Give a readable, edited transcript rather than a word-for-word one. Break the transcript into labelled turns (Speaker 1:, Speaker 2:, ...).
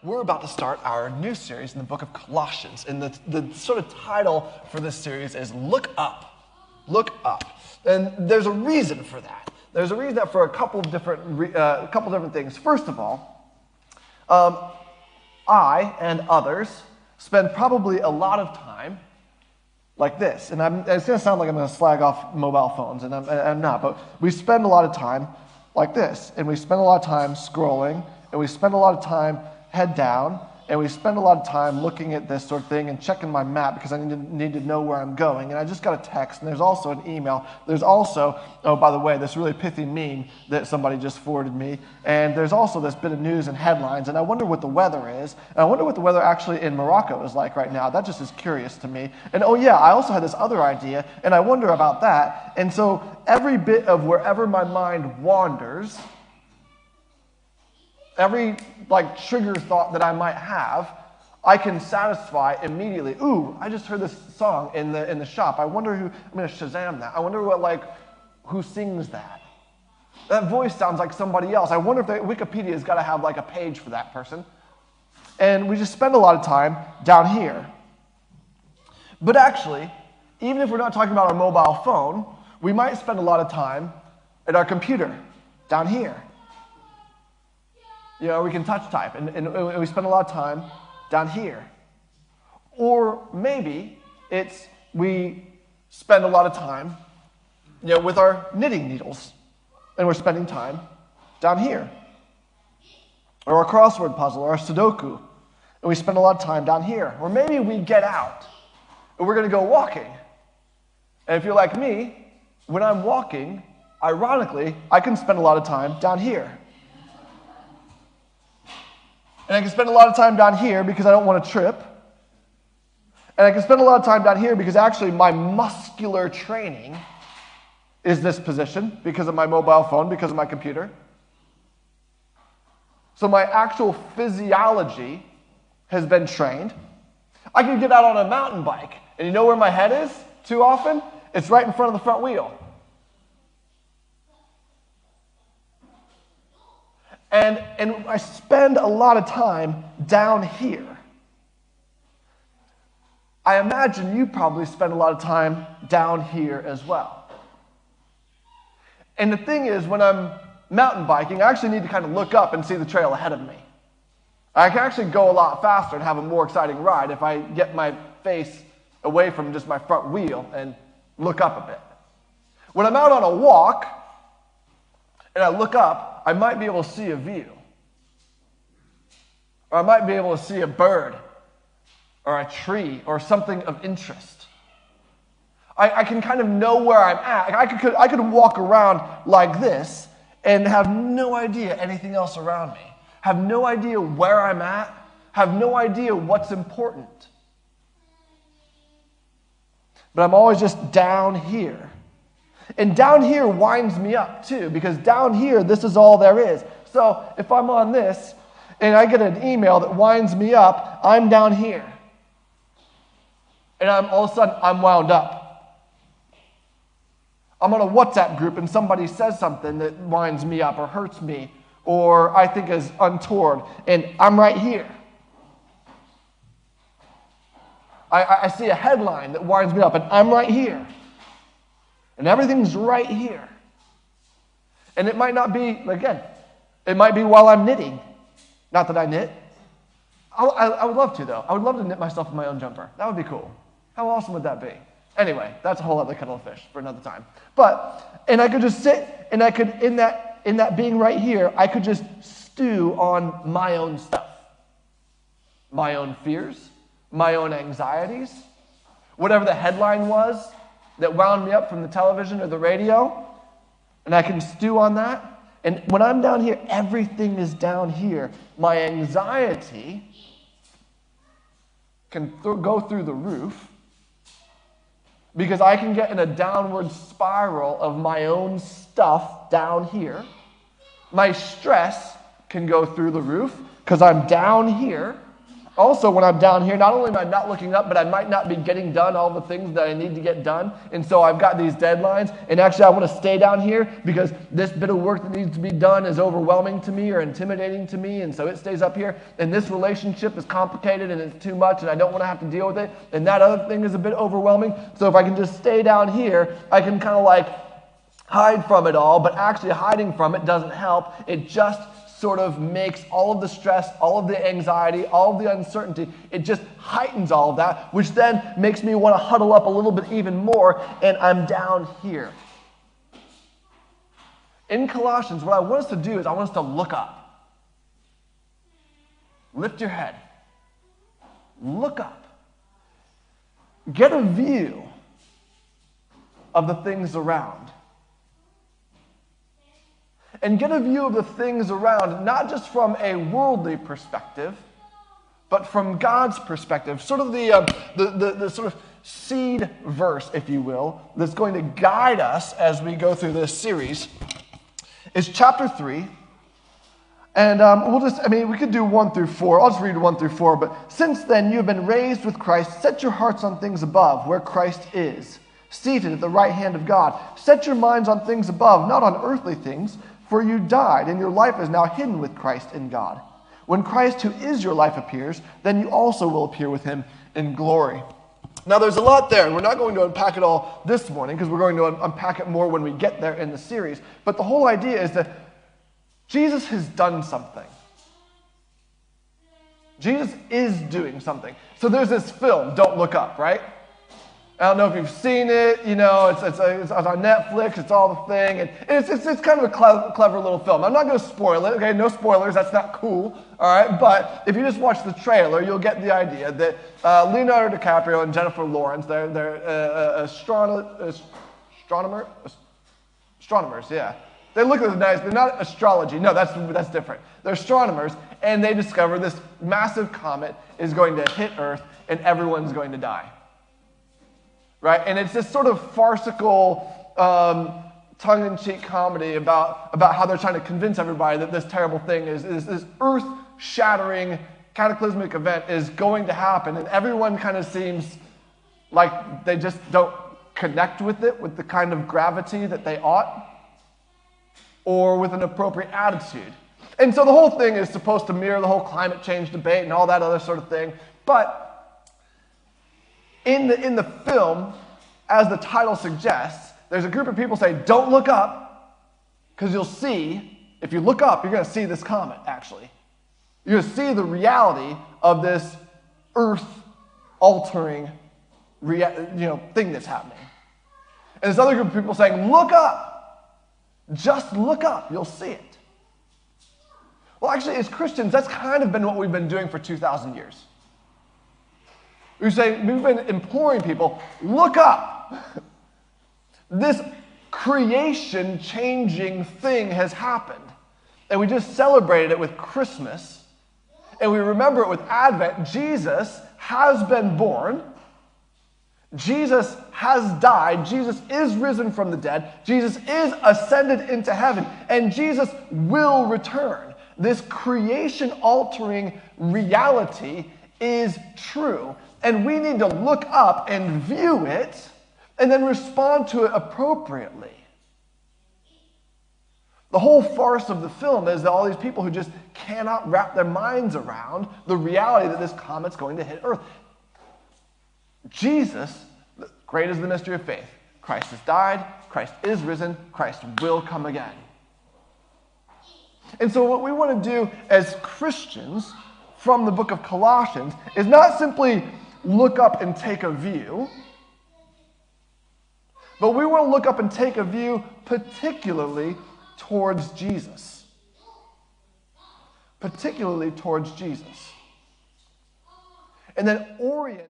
Speaker 1: We're about to start our new series in the book of Colossians, and the sort of title for this series is Look Up. Look Up. And there's a reason for that. There's a reason for a couple different things. First of all, I and others spend probably a lot of time like this. And it's going to sound like I'm going to slag off mobile phones, and I'm not, but we spend a lot of time like this. And we spend a lot of time scrolling, and we spend a lot of time head down, and we spend a lot of time looking at this sort of thing and checking my map because I need to know where I'm going. And I just got a text, and there's also an email. There's also, oh, by the way, this really pithy meme that somebody just forwarded me. And there's also this bit of news and headlines, and I wonder what the weather is. And I wonder what the weather actually in Morocco is like right now. That just is curious to me. And oh yeah, I also had this other idea, and I wonder about that. And so every bit of wherever my mind wanders, every trigger thought that I might have, I can satisfy immediately. Ooh, I just heard this song in the shop. I wonder who, I'm going to Shazam that. I wonder who sings that. That voice sounds like somebody else. I wonder if Wikipedia's got to have a page for that person. And we just spend a lot of time down here. But actually, even if we're not talking about our mobile phone, we might spend a lot of time at our computer down here. You know, we can touch type, and we spend a lot of time down here. Or maybe we spend a lot of time, with our knitting needles, and we're spending time down here. Or our crossword puzzle, or our Sudoku, and we spend a lot of time down here. Or maybe we get out, and we're going to go walking. And if you're like me, when I'm walking, ironically, I can spend a lot of time down here. And I can spend a lot of time down here because I don't want to trip. And I can spend a lot of time down here because actually my muscular training is this position because of my mobile phone, because of my computer. So my actual physiology has been trained. I can get out on a mountain bike, and you know where my head is too often? It's right in front of the front wheel. And I spend a lot of time down here. I imagine you probably spend a lot of time down here as well. And the thing is, when I'm mountain biking, I actually need to kind of look up and see the trail ahead of me. I can actually go a lot faster and have a more exciting ride if I get my face away from just my front wheel and look up a bit. When I'm out on a walk and I look up, I might be able to see a view. Or I might be able to see a bird or a tree or something of interest. I can kind of know where I'm at. I could walk around like this and have no idea anything else around me. Have no idea where I'm at. Have no idea what's important. But I'm always just down here. And down here winds me up too, because down here, this is all there is. So if I'm on this, and I get an email that winds me up, I'm down here. And all of a sudden, I'm wound up. I'm on a WhatsApp group, and somebody says something that winds me up or hurts me, or I think is untoward, and I'm right here. I see a headline that winds me up, and I'm right here. And everything's right here. And it might not be, again, it might be while I'm knitting. Not that I knit. I would love to, though. I would love to knit myself in my own jumper. That would be cool. How awesome would that be? Anyway, that's a whole other kettle of fish for another time. And I could just sit, and I could, in that being right here, I could just stew on my own stuff. My own fears, my own anxieties, whatever the headline was that wound me up from the television or the radio, and I can stew on that. And when I'm down here, everything is down here. My anxiety can go through the roof because I can get in a downward spiral of my own stuff down here. My stress can go through the roof because I'm down here also, when I'm down here, not only am I not looking up, but I might not be getting done all the things that I need to get done. And so I've got these deadlines. And actually, I want to stay down here because this bit of work that needs to be done is overwhelming to me or intimidating to me. And so it stays up here. And this relationship is complicated and it's too much and I don't want to have to deal with it. And that other thing is a bit overwhelming. So if I can just stay down here, I can kind of like hide from it all. But actually, hiding from it doesn't help. It just sort of makes all of the stress, all of the anxiety, all of the uncertainty, it just heightens all of that, which then makes me want to huddle up a little bit even more, and I'm down here. In Colossians, what I want us to do is I want us to look up. Lift your head. Look up. Get a view of the things around. And get a view of the things around, not just from a worldly perspective, but from God's perspective. Sort of the sort of seed verse, if you will, that's going to guide us as we go through this series is chapter 3. And we could do 1 through 4. I'll just read 1 through 4. But since then you have been raised with Christ, set your hearts on things above, where Christ is, seated at the right hand of God. Set your minds on things above, not on earthly things, for you died, and your life is now hidden with Christ in God. When Christ, who is your life, appears, then you also will appear with him in glory. Now, there's a lot there, and we're not going to unpack it all this morning, because we're going to unpack it more when we get there in the series. But the whole idea is that Jesus has done something. Jesus is doing something. So there's this film, Don't Look Up, right? I don't know if you've seen it, you know, it's on Netflix, it's all the thing, and it's kind of a clever little film. I'm not going to spoil it, okay, no spoilers, that's not cool, all right, but if you just watch the trailer, you'll get the idea that Leonardo DiCaprio and Jennifer Lawrence, they're astronomers, yeah. They look nice, they're not astrology, no, that's different. They're astronomers, and they discover this massive comet is going to hit Earth, and everyone's going to die. Right? And it's this sort of farcical, tongue-in-cheek comedy about how they're trying to convince everybody that this terrible thing is this earth-shattering, cataclysmic event is going to happen, and everyone kind of seems like they just don't connect with it with the kind of gravity that they ought, or with an appropriate attitude. And so the whole thing is supposed to mirror the whole climate change debate and all that other sort of thing, but in the film, as the title suggests, there's a group of people say, don't look up, because you'll see, if you look up, you're going to see this comet, actually. You're going to see the reality of this earth-altering thing that's happening. And this other group of people saying, look up. Just look up. You'll see it. Well, actually, as Christians, that's kind of been what we've been doing for 2,000 years. We've been imploring people, look up. This creation-changing thing has happened. And we just celebrated it with Christmas. And we remember it with Advent. Jesus has been born. Jesus has died. Jesus is risen from the dead. Jesus is ascended into heaven. And Jesus will return. This creation-altering reality is true. And we need to look up and view it and then respond to it appropriately. The whole farce of the film is that all these people who just cannot wrap their minds around the reality that this comet's going to hit Earth. Jesus, great is the mystery of faith. Christ has died, Christ is risen, Christ will come again. And so what we want to do as Christians from the book of Colossians is not simply look up and take a view, but we want to look up and take a view particularly towards Jesus. Particularly towards Jesus. And then orient